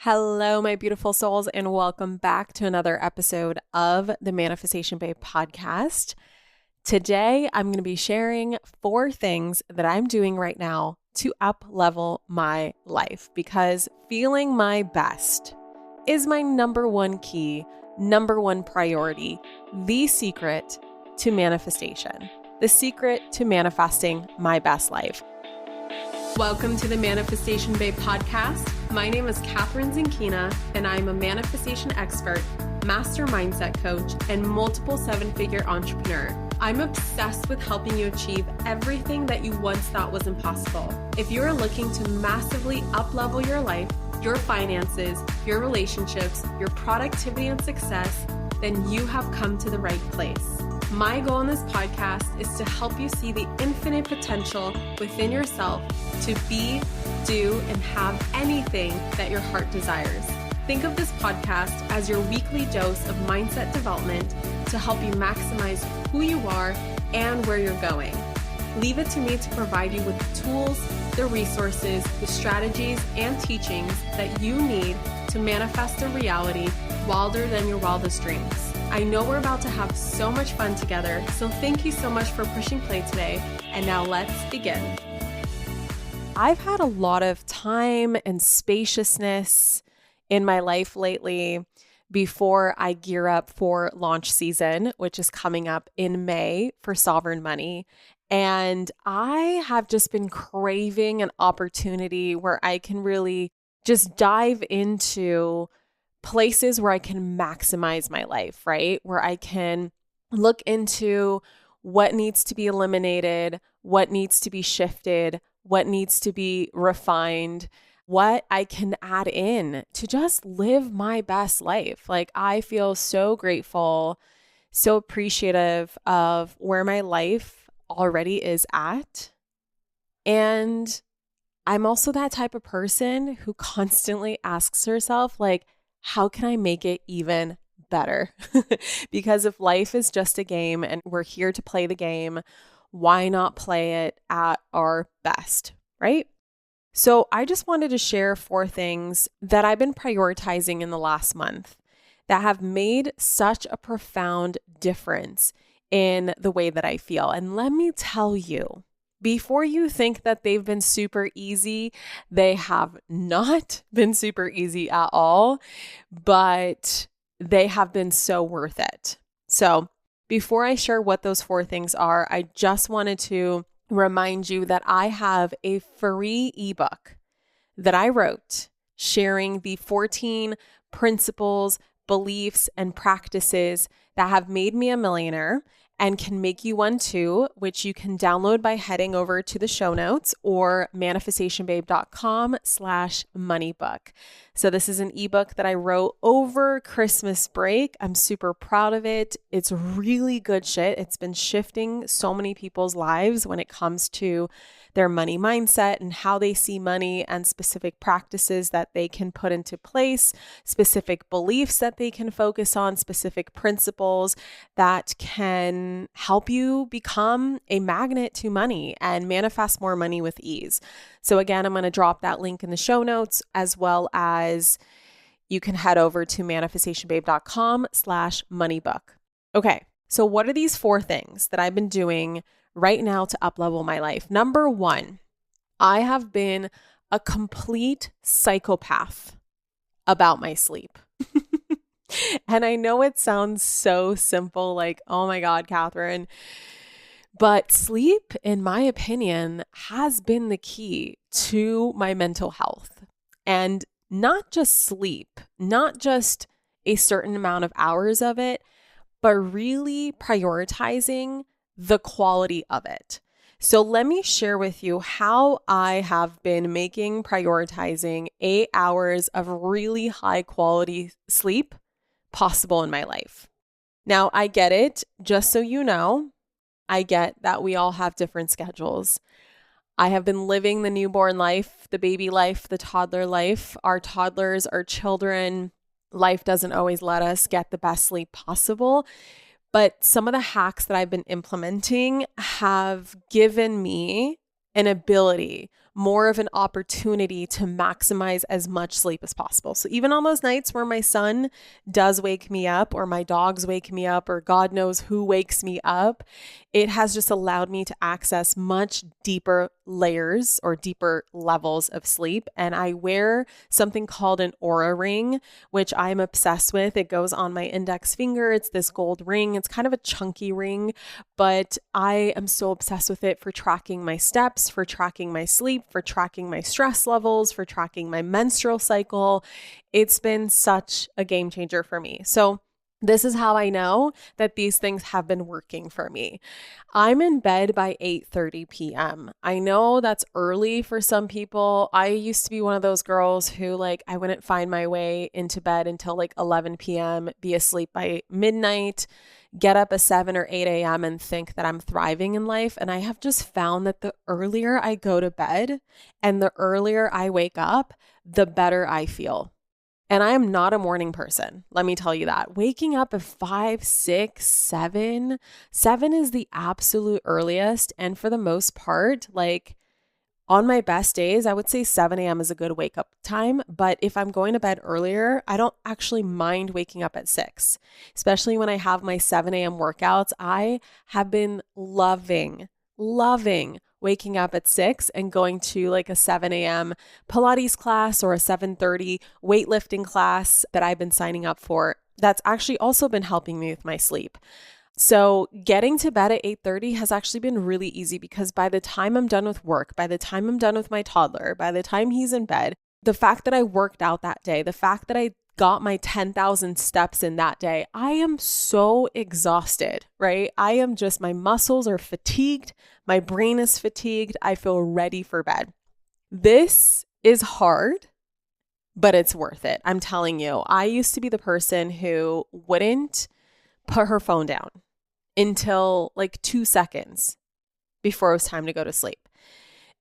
Hello, my beautiful souls, and welcome back to another episode of the Manifestation Babe podcast. Today, I'm going to be sharing 4 things that I'm doing right now to up level my life because feeling my best is my number one key, number one priority, the secret to manifestation, the secret to manifesting my best life. Welcome to the Manifestation Babe podcast. My name is Catherine Zinkina, and I'm a manifestation expert, master mindset coach, and multiple 7-figure entrepreneur. I'm obsessed with helping you achieve everything that you once thought was impossible. If you are looking to massively up-level your life, your finances, your relationships, your productivity and success, then you have come to the right place. My goal in this podcast is to help you see the infinite potential within yourself to be, do, and have anything that your heart desires. Think of this podcast as your weekly dose of mindset development to help you maximize who you are and where you're going. Leave it to me to provide you with the tools, the resources, the strategies, and teachings that you need to manifest a reality wilder than your wildest dreams. I know we're about to have so much fun together, so thank you so much for pushing play today, and now let's begin. I've had a lot of time and spaciousness in my life lately before I gear up for launch season, which is coming up in May for Sovereign Money. And I have just been craving an opportunity where I can really just dive into places where I can maximize my life, right? Where I can look into what needs to be eliminated, what needs to be shifted, what needs to be refined, what I can add in to just live my best life. Like, I feel so grateful, so appreciative of where my life already is at. And I'm also that type of person who constantly asks herself, like, how can I make it even better? Because if life is just a game and we're here to play the game, why not play it at our best, right? So I just wanted to share 4 things that I've been prioritizing in the last month that have made such a profound difference in the way that I feel. And let me tell you, before you think that they've been super easy, they have not been super easy at all, but they have been so worth it. So before I share what those 4 things are, I just wanted to remind you that I have a free ebook that I wrote sharing the 14 principles, beliefs, and practices that have made me a millionaire and can make you one too, which you can download by heading over to the show notes or manifestationbabe.com/moneybook. So this is an ebook that I wrote over Christmas break. I'm super proud of it. It's really good shit. It's been shifting so many people's lives when it comes to their money mindset and how they see money and specific practices that they can put into place, specific beliefs that they can focus on, specific principles that can help you become a magnet to money and manifest more money with ease. So again, I'm going to drop that link in the show notes, as well as you can head over to manifestationbabe.com/moneybook. Okay, so what are these 4 things that I've been doing right now to up-level my life? Number 1, I have been a complete psychopath about my sleep. And I know it sounds so simple, like, oh my God, Catherine, but sleep, in my opinion, has been the key to my mental health. And not just sleep, not just a certain amount of hours of it, but really prioritizing the quality of it. So let me share with you how I have been making prioritizing 8 hours of really high quality sleep possible in my life. Now, I get it. Just so you know, I get that we all have different schedules. I have been living the newborn life, the baby life, the toddler life. Our toddlers, our children, life doesn't always let us get the best sleep possible. But some of the hacks that I've been implementing have given me an ability more of an opportunity to maximize as much sleep as possible. So even on those nights where my son does wake me up, or my dogs wake me up, or God knows who wakes me up, it has just allowed me to access much deeper layers or deeper levels of sleep. And I wear something called an Aura ring, which I'm obsessed with. It goes on my index finger. It's this gold ring. It's kind of a chunky ring, but I am so obsessed with it for tracking my steps, for tracking my sleep, for tracking my stress levels, for tracking my menstrual cycle. It's been such a game changer for me. So this is how I know that these things have been working for me. I'm in bed by 8:30 p.m. I know that's early for some people. I used to be one of those girls who I wouldn't find my way into bed until 11 p.m., be asleep by midnight, get up at 7 or 8 a.m. and think that I'm thriving in life. And I have just found that the earlier I go to bed and the earlier I wake up, the better I feel. And I am not a morning person. Let me tell you that. Waking up at 5, 6, 7 is the absolute earliest. And for the most part, on my best days, I would say 7 a.m. is a good wake up time. But if I'm going to bed earlier, I don't actually mind waking up at 6, especially when I have my 7 a.m. workouts. I have been loving waking up at 6 and going to a 7 a.m. Pilates class or a 7:30 weightlifting class that I've been signing up for. That's actually also been helping me with my sleep. So getting to bed at 8:30 has actually been really easy because by the time I'm done with work, by the time I'm done with my toddler, by the time he's in bed, the fact that I worked out that day, the fact that I got my 10,000 steps in that day, I am so exhausted, right? My muscles are fatigued. My brain is fatigued. I feel ready for bed. This is hard, but it's worth it. I'm telling you, I used to be the person who wouldn't put her phone down until 2 seconds before it was time to go to sleep.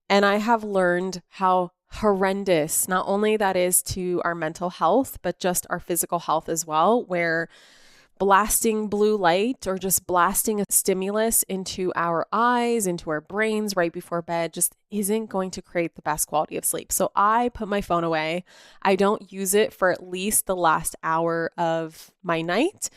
And I have learned how horrendous not only that is to our mental health, but just our physical health as well, where blasting blue light or just blasting a stimulus into our eyes, into our brains right before bed just isn't going to create the best quality of sleep. So I put my phone away. I don't use it for at least the last hour of my night.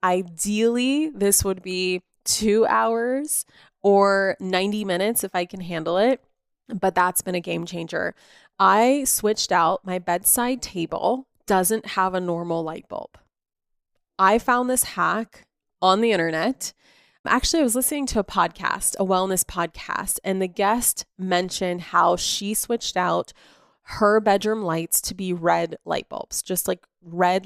Ideally, this would be 2 hours or 90 minutes if I can handle it. But that's been a game changer. I switched out my bedside table, doesn't have a normal light bulb. I found this hack on the internet. Actually, I was listening to a podcast, a wellness podcast, and the guest mentioned how she switched out her bedroom lights to be red light bulbs, just red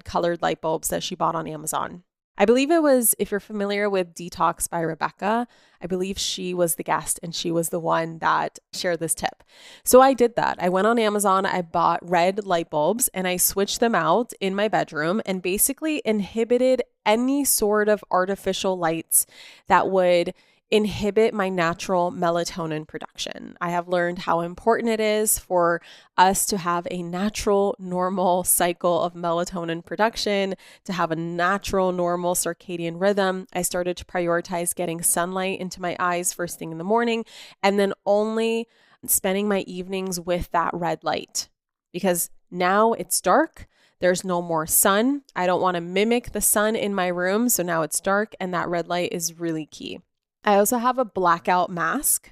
colored light bulbs that she bought on Amazon. I believe it was, if you're familiar with Detox by Rebecca, I believe she was the guest and she was the one that shared this tip. So I did that. I went on Amazon, I bought red light bulbs and I switched them out in my bedroom and basically inhibited any sort of artificial lights that would inhibit my natural melatonin production. I have learned how important it is for us to have a natural, normal cycle of melatonin production, to have a natural, normal circadian rhythm. I started to prioritize getting sunlight into my eyes first thing in the morning, and then only spending my evenings with that red light because now it's dark. There's no more sun. I don't want to mimic the sun in my room. So now it's dark and that red light is really key. I also have a blackout mask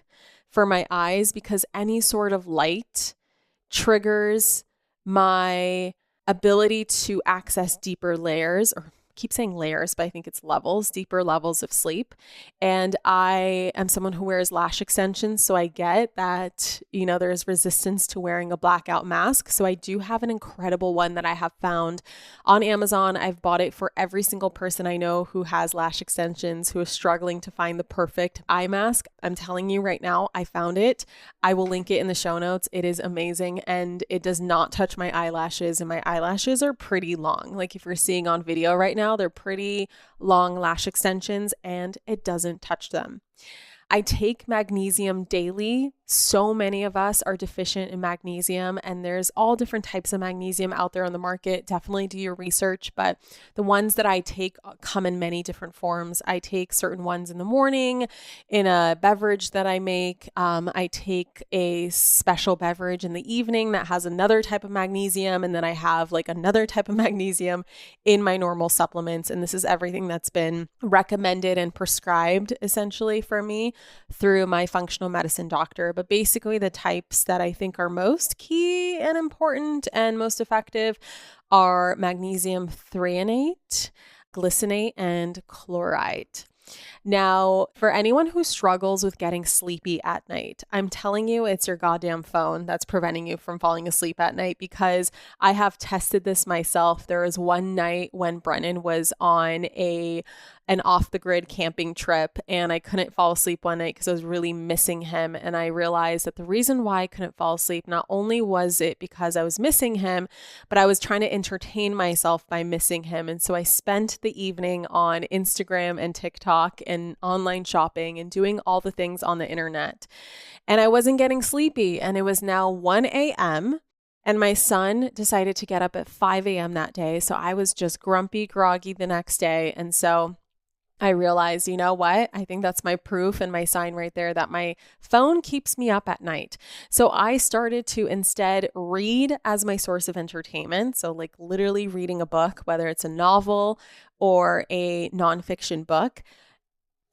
for my eyes because any sort of light triggers my ability to access deeper layers, or keep saying layers, but I think it's levels, deeper levels of sleep. And I am someone who wears lash extensions. So I get that, there's resistance to wearing a blackout mask. So I do have an incredible one that I have found on Amazon. I've bought it for every single person I know who has lash extensions, who is struggling to find the perfect eye mask. I'm telling you right now, I found it. I will link it in the show notes. It is amazing and it does not touch my eyelashes, and my eyelashes are pretty long. If you're seeing on video right now, they're pretty long lash extensions and it doesn't touch them. I take magnesium daily So many of us are deficient in magnesium, and there's all different types of magnesium out there on the market. Definitely do your research, but the ones that I take come in many different forms. I take certain ones in the morning in a beverage that I make. I take a special beverage in the evening that has another type of magnesium, and then I have like another type of magnesium in my normal supplements. And this is everything that's been recommended and prescribed essentially for me through my functional medicine doctor. But basically, the types that I think are most key and important and most effective are magnesium threonate, glycinate, and chloride. Now, for anyone who struggles with getting sleepy at night, I'm telling you, it's your goddamn phone that's preventing you from falling asleep at night, because I have tested this myself. There was one night when Brennan was on an off-the-grid camping trip, and I couldn't fall asleep one night because I was really missing him. And I realized that the reason why I couldn't fall asleep, not only was it because I was missing him, but I was trying to entertain myself by missing him. And so I spent the evening on Instagram and TikTok and online shopping and doing all the things on the internet. And I wasn't getting sleepy. And it was now 1 a.m. And my son decided to get up at 5 a.m. that day. So I was just grumpy, groggy the next day. And so I realized, you know what? I think that's my proof and my sign right there that my phone keeps me up at night. So I started to instead read as my source of entertainment. So like literally reading a book, whether it's a novel or a nonfiction book,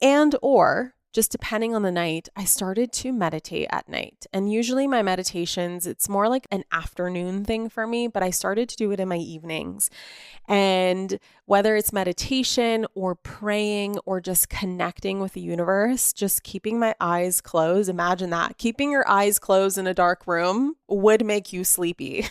and or just depending on the night, I started to meditate at night. And usually my meditations, it's more like an afternoon thing for me, but I started to do it in my evenings. And whether it's meditation or praying or just connecting with the universe, just keeping my eyes closed. Imagine that. Keeping your eyes closed in a dark room would make you sleepy.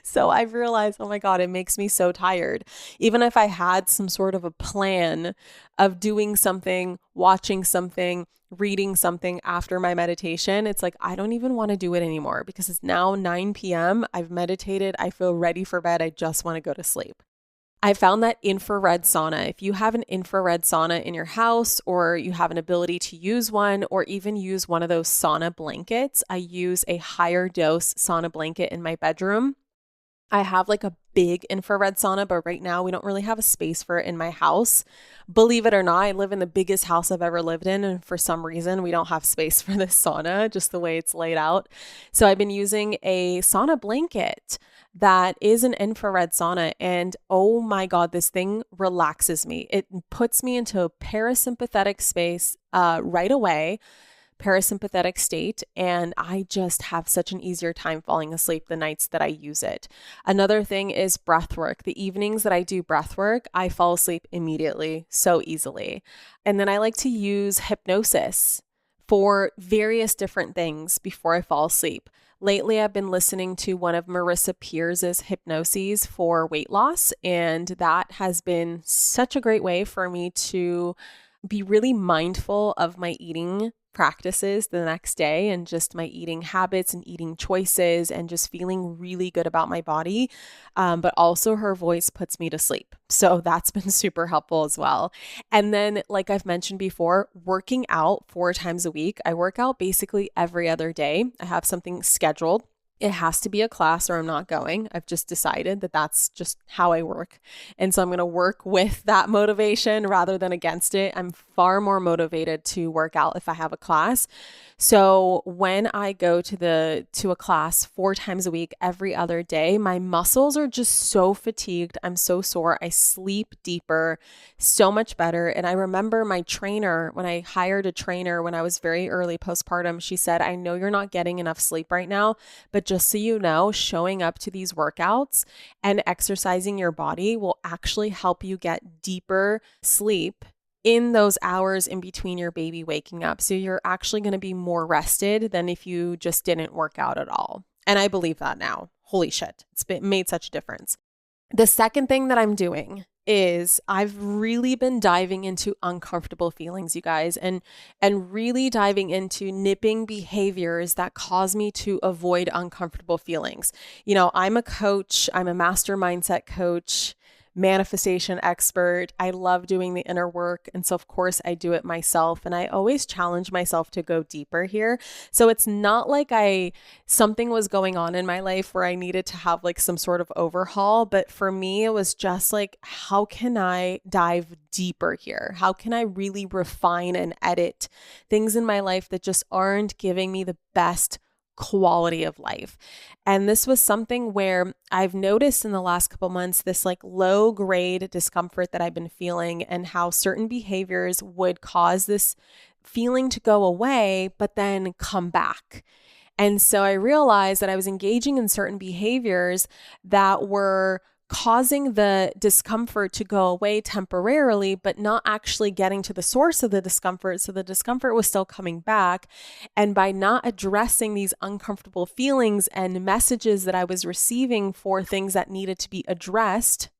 So I've realized, oh my God, it makes me so tired. Even if I had some sort of a plan of doing something, watching something, reading something after my meditation, it's like, I don't even want to do it anymore because it's now 9 p.m. I've meditated. I feel ready for bed. I just want to go to sleep. I found that infrared sauna, if you have an infrared sauna in your house, or you have an ability to use one, or even use one of those sauna blankets, I use a higher dose sauna blanket in my bedroom. I have like a big infrared sauna, but right now we don't really have a space for it in my house. Believe it or not, I live in the biggest house I've ever lived in, and for some reason we don't have space for this sauna, just the way it's laid out. So I've been using a sauna blanket that is an infrared sauna, and oh my God, this thing relaxes me. It puts me into a parasympathetic space right away. Parasympathetic state, and I just have such an easier time falling asleep the nights that I use it. Another thing is breath work. The evenings that I do breath work, I fall asleep immediately so easily. And then I like to use hypnosis for various different things before I fall asleep. Lately, I've been listening to one of Marissa Peer's hypnoses for weight loss, and that has been such a great way for me to be really mindful of my eating practices the next day and just my eating habits and eating choices and just feeling really good about my body. But also her voice puts me to sleep. So that's been super helpful as well. And then, like I've mentioned before, working out 4 times a week. I work out basically every other day. I have something scheduled. It has to be a class or I'm not going. I've just decided that that's just how I work. And so I'm going to work with that motivation rather than against it. I'm far more motivated to work out if I have a class. So when I go to a class 4 times a week, every other day, my muscles are just so fatigued. I'm so sore. I sleep deeper, so much better. And I remember my trainer, when I hired a trainer when I was very early postpartum, she said, I know you're not getting enough sleep right now, but just so you know, showing up to these workouts and exercising your body will actually help you get deeper sleep in those hours in between your baby waking up. So you're actually going to be more rested than if you just didn't work out at all. And I believe that now. Holy shit. Made such a difference. The second thing that I'm doing is I've really been diving into uncomfortable feelings, you guys, and really diving into nipping behaviors that cause me to avoid uncomfortable feelings. You know, I'm a coach, I'm a master mindset coach, manifestation expert. I love doing the inner work. And so, of course, I do it myself. And I always challenge myself to go deeper here. So it's not like something was going on in my life where I needed to have like some sort of overhaul. But for me, it was just like, how can I dive deeper here? How can I really refine and edit things in my life that just aren't giving me the best quality of life? And this was something where I've noticed in the last couple months this like low grade discomfort that I've been feeling, and how certain behaviors would cause this feeling to go away, but then come back. And so I realized that I was engaging in certain behaviors that were causing the discomfort to go away temporarily, but not actually getting to the source of the discomfort. So the discomfort was still coming back. And by not addressing these uncomfortable feelings and messages that I was receiving for things that needed to be addressed,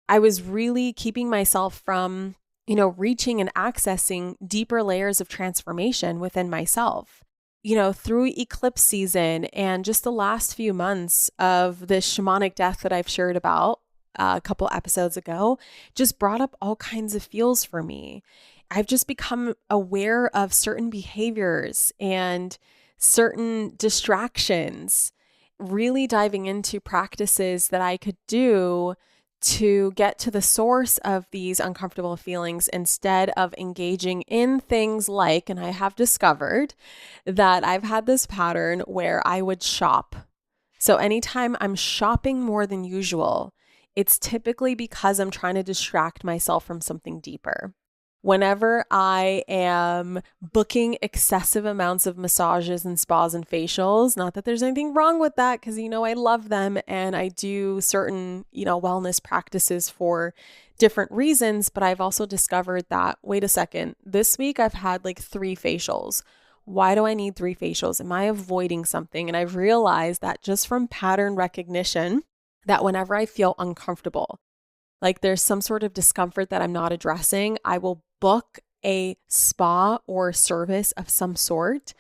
I was really keeping myself from, reaching and accessing deeper layers of transformation within myself. Through eclipse season and just the last few months of this shamanic death that I've shared about a couple episodes ago, just brought up all kinds of feels for me. I've just become aware of certain behaviors and certain distractions, really diving into practices that I could do to get to the source of these uncomfortable feelings instead of engaging in things like, and I have discovered that I've had this pattern where I would shop. So anytime I'm shopping more than usual, it's typically because I'm trying to distract myself from something deeper. Whenever I am booking excessive amounts of massages and spas and facials, not that there's anything wrong with that, because, I love them and I do certain, wellness practices for different reasons, but I've also discovered that, wait a second, this week I've had like 3 facials. Why do I need 3 facials? Am I avoiding something? And I've realized that just from pattern recognition, that whenever I feel uncomfortable, like there's some sort of discomfort that I'm not addressing, I will book a spa or service of some sort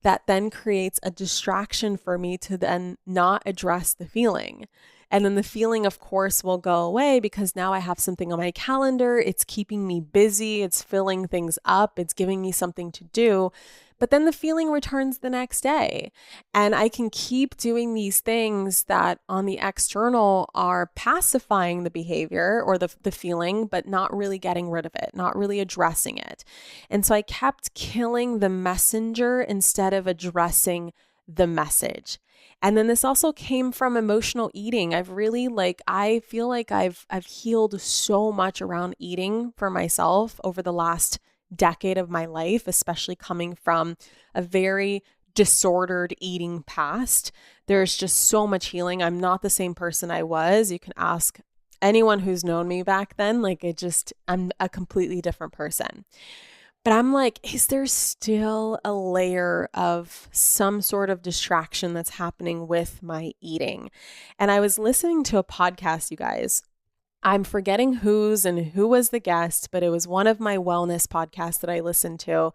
that then creates a distraction for me to then not address the feeling. And then the feeling, of course, will go away because now I have something on my calendar. It's keeping me busy. It's filling things up. It's giving me something to do. But then the feeling returns the next day. And I can keep doing these things that on the external are pacifying the behavior or the feeling, but not really getting rid of it, not really addressing it. And so I kept killing the messenger instead of addressing the message. And then this also came from emotional eating. I feel like I've healed so much around eating for myself over the last decade of my life, especially coming from a very disordered eating past. There's just so much healing. I'm not the same person I was. You can ask anyone who's known me back then. I'm a completely different person. But I'm like, is there still a layer of some sort of distraction that's happening with my eating? And I was listening to a podcast, you guys. I'm forgetting who was the guest, but it was one of my wellness podcasts that I listened to.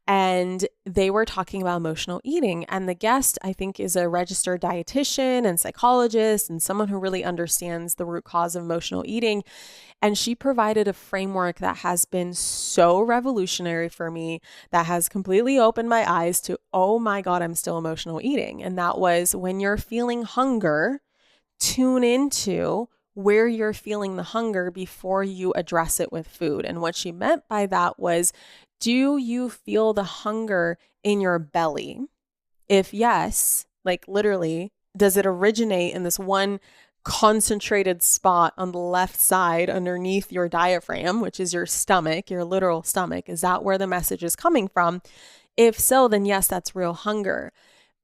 And they were talking about emotional eating. And the guest, I think, is a registered dietitian and psychologist and someone who really understands the root cause of emotional eating. And she provided a framework that has been so revolutionary for me, that has completely opened my eyes to, oh my God, I'm still emotional eating. And that was, when you're feeling hunger, tune into where you're feeling the hunger before you address it with food. And what she meant by that was, do you feel the hunger in your belly? If yes, like literally, does it originate in this one concentrated spot on the left side underneath your diaphragm, which is your stomach, your literal stomach? Is that where the message is coming from? If so, then yes, that's real hunger.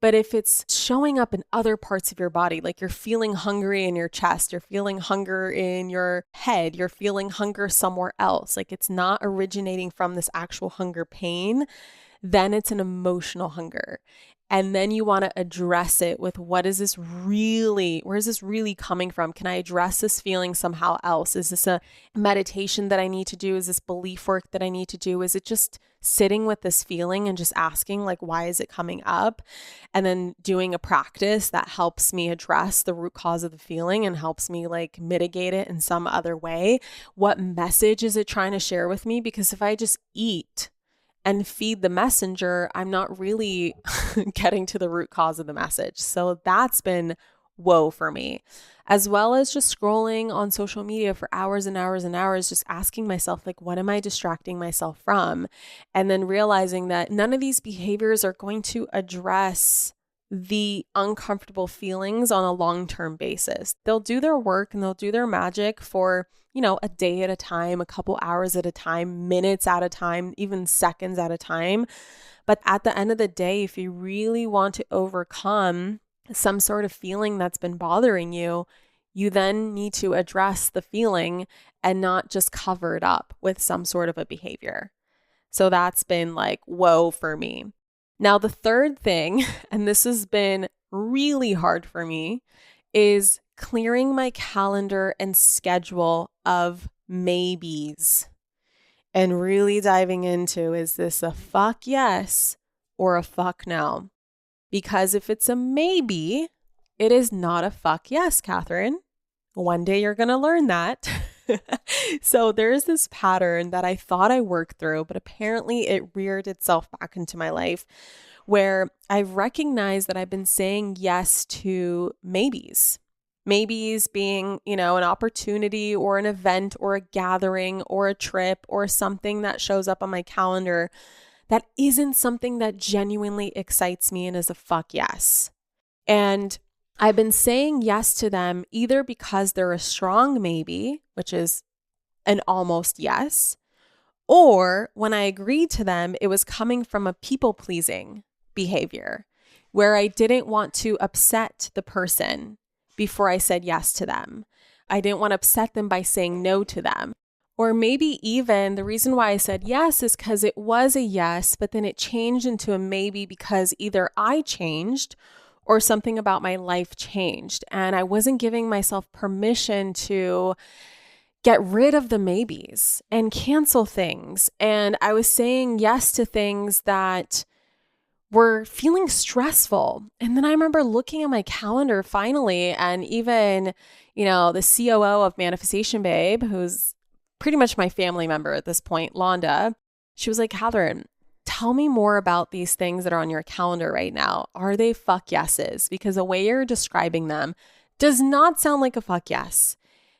But if it's showing up in other parts of your body, like you're feeling hungry in your chest, you're feeling hunger in your head, you're feeling hunger somewhere else, like it's not originating from this actual hunger pain, then it's an emotional hunger. And then you want to address it with, where is this really coming from? Can I address this feeling somehow else? Is this a meditation that I need to do? Is this belief work that I need to do? Is it just sitting with this feeling and just asking, like, why is it coming up? And then doing a practice that helps me address the root cause of the feeling and helps me like mitigate it in some other way. What message is it trying to share with me? Because if I just eat and feed the messenger, I'm not really getting to the root cause of the message. So that's been whoa for me, as well as just scrolling on social media for hours and hours and hours, just asking myself, like, what am I distracting myself from? And then realizing that none of these behaviors are going to address the uncomfortable feelings on a long-term basis. They'll do their work and they'll do their magic for, a day at a time, a couple hours at a time, minutes at a time, even seconds at a time. But at the end of the day, if you really want to overcome some sort of feeling that's been bothering you, you then need to address the feeling and not just cover it up with some sort of a behavior. So that's been like, whoa for me. Now, the third thing, and this has been really hard for me, is clearing my calendar and schedule of maybes and really diving into, is this a fuck yes or a fuck no? Because if it's a maybe, it is not a fuck yes, Catherine. One day you're going to learn that. So there's this pattern that I thought I worked through, but apparently it reared itself back into my life, where I've recognized that I've been saying yes to maybes. Maybes being, an opportunity or an event or a gathering or a trip or something that shows up on my calendar that isn't something that genuinely excites me and is a fuck yes. And I've been saying yes to them either because they're a strong maybe, which is an almost yes, or when I agreed to them, it was coming from a people-pleasing behavior where I didn't want to upset the person before I said yes to them. I didn't want to upset them by saying no to them. Or maybe even the reason why I said yes is because it was a yes, but then it changed into a maybe because either I changed or something about my life changed. And I wasn't giving myself permission to get rid of the maybes and cancel things. And I was saying yes to things that were feeling stressful. And then I remember looking at my calendar finally, and even, the COO of Manifestation Babe, who's pretty much my family member at this point, Londa, she was like, Catherine, tell me more about these things that are on your calendar right now. Are they fuck yeses? Because the way you're describing them does not sound like a fuck yes.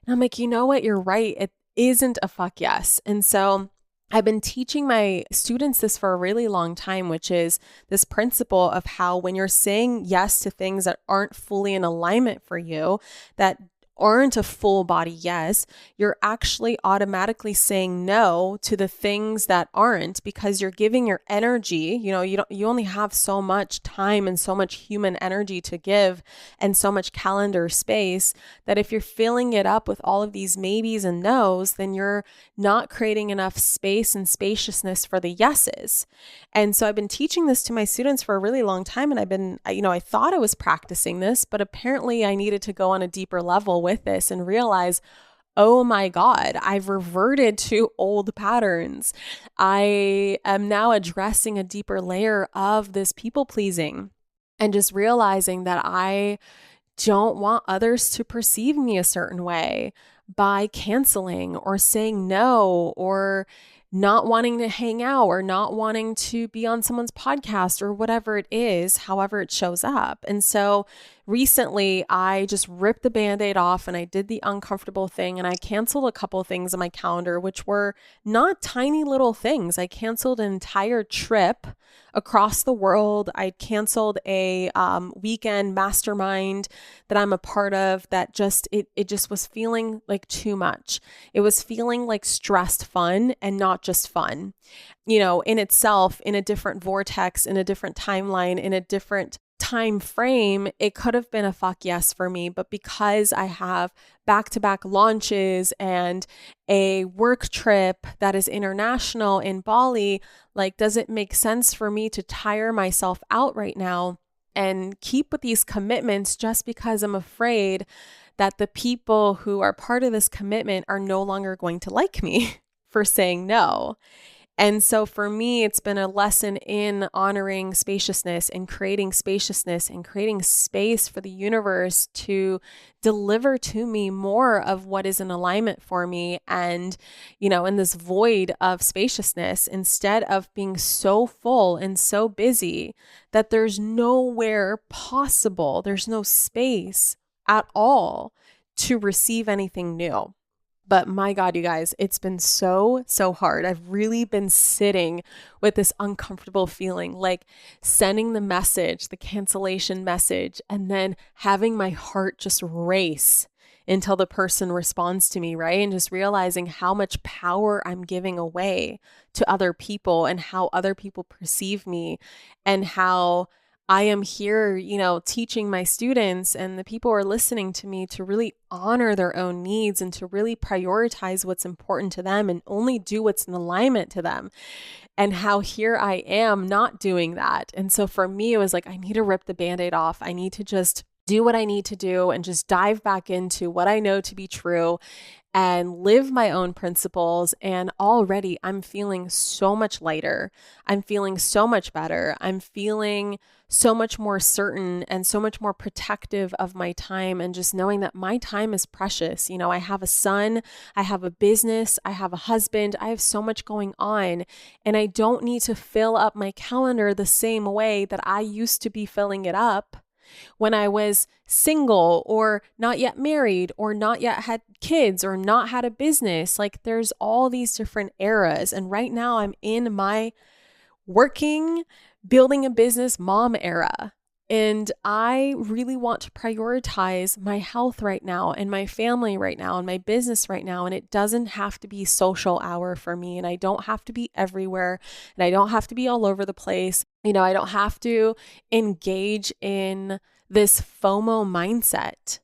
And I'm like, you know what? You're right. It isn't a fuck yes. And so I've been teaching my students this for a really long time, which is this principle of how when you're saying yes to things that aren't fully in alignment for you, that aren't a full body yes, you're actually automatically saying no to the things that aren't, because you're giving your energy, you only have so much time and so much human energy to give and so much calendar space, that if you're filling it up with all of these maybes and no's, then you're not creating enough space and spaciousness for the yeses. And so I've been teaching this to my students for a really long time, and I thought I was practicing this, but apparently I needed to go on a deeper level with this and realize, oh my God, I've reverted to old patterns. I am now addressing a deeper layer of this people pleasing and just realizing that I don't want others to perceive me a certain way by canceling or saying no or not wanting to hang out or not wanting to be on someone's podcast or whatever it is, however it shows up. And so recently I just ripped the Band-Aid off and I did the uncomfortable thing, and I canceled a couple of things on my calendar, which were not tiny little things. I canceled an entire trip across the world. I canceled a weekend mastermind that I'm a part of that it just was feeling like too much. It was feeling like stressed fun and not just fun, in itself, in a different vortex, in a different timeline, in a different time frame. It could have been a fuck yes for me, but because I have back-to-back launches and a work trip that is international in Bali, does it make sense for me to tire myself out right now and keep with these commitments just because I'm afraid that the people who are part of this commitment are no longer going to like me for saying no? And so for me, it's been a lesson in honoring spaciousness and creating space for the universe to deliver to me more of what is in alignment for me. And, in this void of spaciousness, instead of being so full and so busy that there's nowhere possible, there's no space at all to receive anything new. But my God, you guys, it's been so hard. I've really been sitting with this uncomfortable feeling, like sending the message, the cancellation message, and then having my heart just race until the person responds to me, right? And just realizing how much power I'm giving away to other people and how other people perceive me, and how I am here, teaching my students and the people who are listening to me to really honor their own needs and to really prioritize what's important to them and only do what's in alignment to them. And how here I am not doing that. And so for me, it was like, I need to rip the Band-Aid off. I need to just do what I need to do and just dive back into what I know to be true and live my own principles. And already I'm feeling so much lighter. I'm feeling so much better. I'm feeling so much more certain and so much more protective of my time, and just knowing that my time is precious. I have a son, I have a business, I have a husband, I have so much going on, and I don't need to fill up my calendar the same way that I used to be filling it up when I was single or not yet married or not yet had kids or not had a business. Like, there's all these different eras. And right now I'm in my working, building a business mom era. And I really want to prioritize my health right now and my family right now and my business right now. And it doesn't have to be social hour for me. And I don't have to be everywhere. And I don't have to be all over the place. I don't have to engage in this FOMO mindset,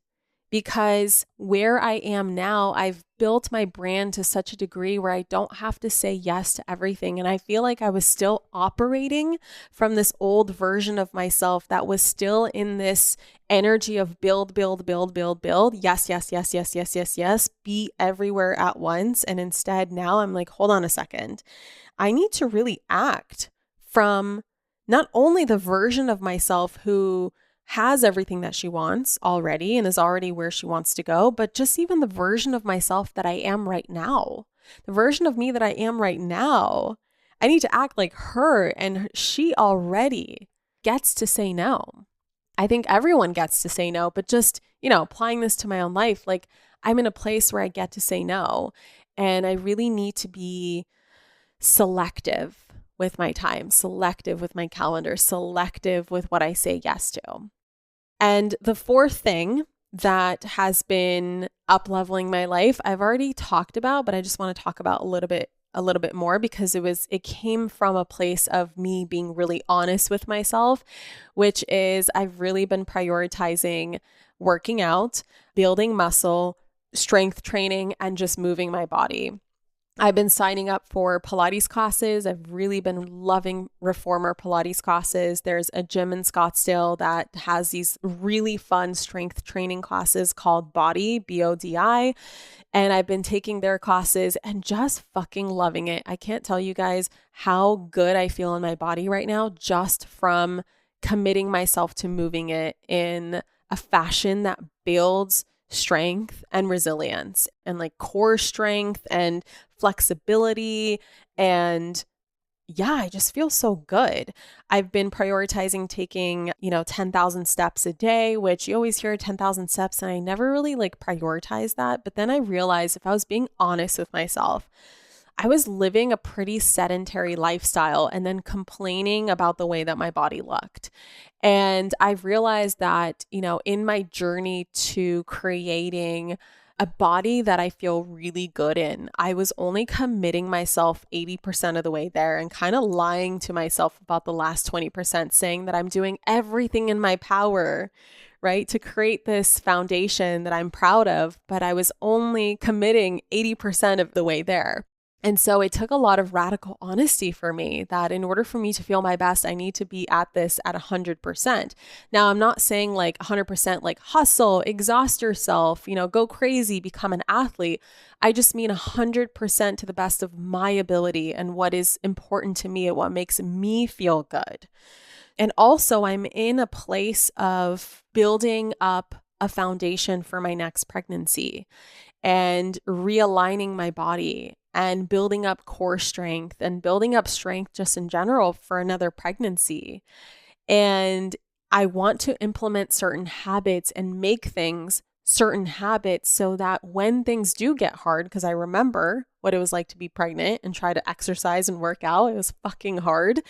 because where I am now, I've built my brand to such a degree where I don't have to say yes to everything. And I feel like I was still operating from this old version of myself that was still in this energy of build. Yes, yes, yes, yes, yes, yes, yes. Be everywhere at once. And instead now I'm like, hold on a second. I need to really act from not only the version of myself who has everything that she wants already and is already where she wants to go, but just even the version of myself that I am right now, the version of me that I am right now, I need to act like her, and she already gets to say no. I think everyone gets to say no, but just, applying this to my own life, like I'm in a place where I get to say no, and I really need to be selective with my time, selective with my calendar, selective with what I say yes to. And the fourth thing that has been up-leveling my life, I've already talked about, but I just want to talk about a little bit more, because it came from a place of me being really honest with myself, which is I've really been prioritizing working out, building muscle, strength training, and just moving my body. I've been signing up for Pilates classes. I've really been loving reformer Pilates classes. There's a gym in Scottsdale that has these really fun strength training classes called Body, BODI. And I've been taking their classes and just fucking loving it. I can't tell you guys how good I feel in my body right now just from committing myself to moving it in a fashion that builds strength and resilience and like core strength and flexibility. And yeah, I just feel so good. I've been prioritizing taking, 10,000 steps a day, which you always hear 10,000 steps. And I never really prioritized that. But then I realized, if I was being honest with myself, I was living a pretty sedentary lifestyle and then complaining about the way that my body looked. And I've realized that, in my journey to creating a body that I feel really good in, I was only committing myself 80% of the way there and kind of lying to myself about the last 20%, saying that I'm doing everything in my power, right, to create this foundation that I'm proud of, but I was only committing 80% of the way there. And so it took a lot of radical honesty for me that in order for me to feel my best, I need to be at this at 100%. Now, I'm not saying like 100% like hustle, exhaust yourself, go crazy, become an athlete. I just mean 100% to the best of my ability and what is important to me and what makes me feel good. And also, I'm in a place of building up a foundation for my next pregnancy and realigning my body and building up core strength and building up strength just in general for another pregnancy. And I want to implement certain habits and make things certain habits so that when things do get hard, because I remember what it was like to be pregnant and try to exercise and work out, it was fucking hard,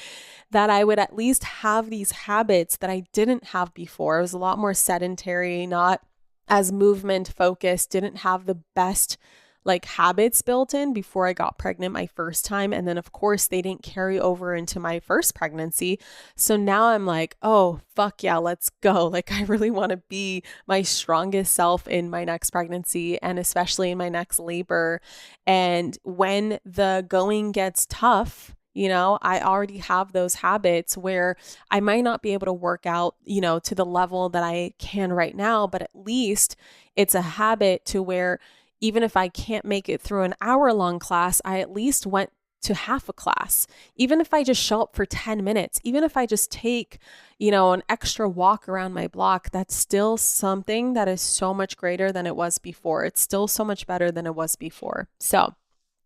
that I would at least have these habits that I didn't have before. It was a lot more sedentary, not as movement focused, didn't have the best habits built in before I got pregnant my first time. And then of course they didn't carry over into my first pregnancy. So now I'm like, oh, fuck yeah, let's go. I really want to be my strongest self in my next pregnancy and especially in my next labor. And when the going gets tough, I already have those habits where I might not be able to work out, to the level that I can right now, but at least it's a habit to where even if I can't make it through an hour-long class, I at least went to half a class. Even if I just show up for 10 minutes, even if I just take, an extra walk around my block, that's still something that is so much greater than it was before. It's still so much better than it was before. So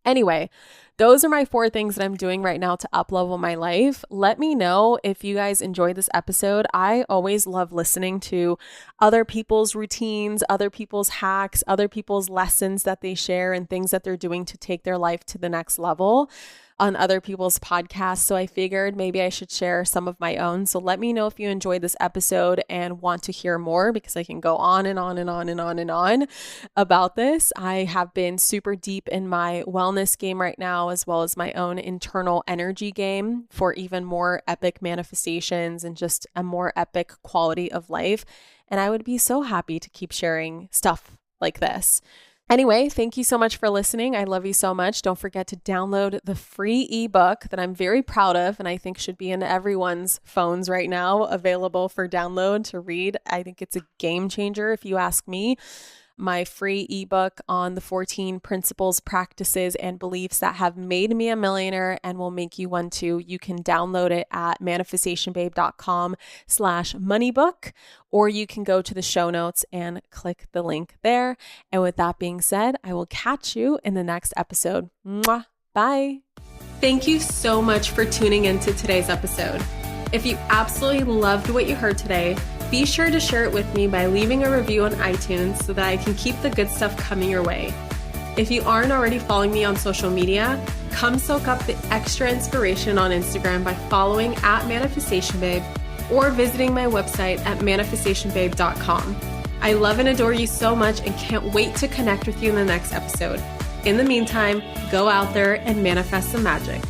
anyway, those are my 4 things that I'm doing right now to up-level my life. Let me know if you guys enjoyed this episode. I always love listening to other people's routines, other people's hacks, other people's lessons that they share and things that they're doing to take their life to the next level on other people's podcasts. So I figured maybe I should share some of my own. So let me know if you enjoyed this episode and want to hear more, because I can go on and on and on and on and on about this. I have been super deep in my wellness game right now, as well as my own internal energy game for even more epic manifestations and just a more epic quality of life. And I would be so happy to keep sharing stuff like this. Anyway, thank you so much for listening. I love you so much. Don't forget to download the free ebook that I'm very proud of and I think should be in everyone's phones right now, available for download to read. I think it's a game changer if you ask me. My free ebook on the 14 principles, practices, and beliefs that have made me a millionaire and will make you one too. You can download it at manifestationbabe.com/moneybook, or you can go to the show notes and click the link there. And with that being said, I will catch you in the next episode. Mwah. Bye. Thank you so much for tuning into today's episode. If you absolutely loved what you heard today, be sure to share it with me by leaving a review on iTunes so that I can keep the good stuff coming your way. If you aren't already following me on social media, come soak up the extra inspiration on Instagram by following @manifestationbabe or visiting my website at manifestationbabe.com. I love and adore you so much and can't wait to connect with you in the next episode. In the meantime, go out there and manifest some magic.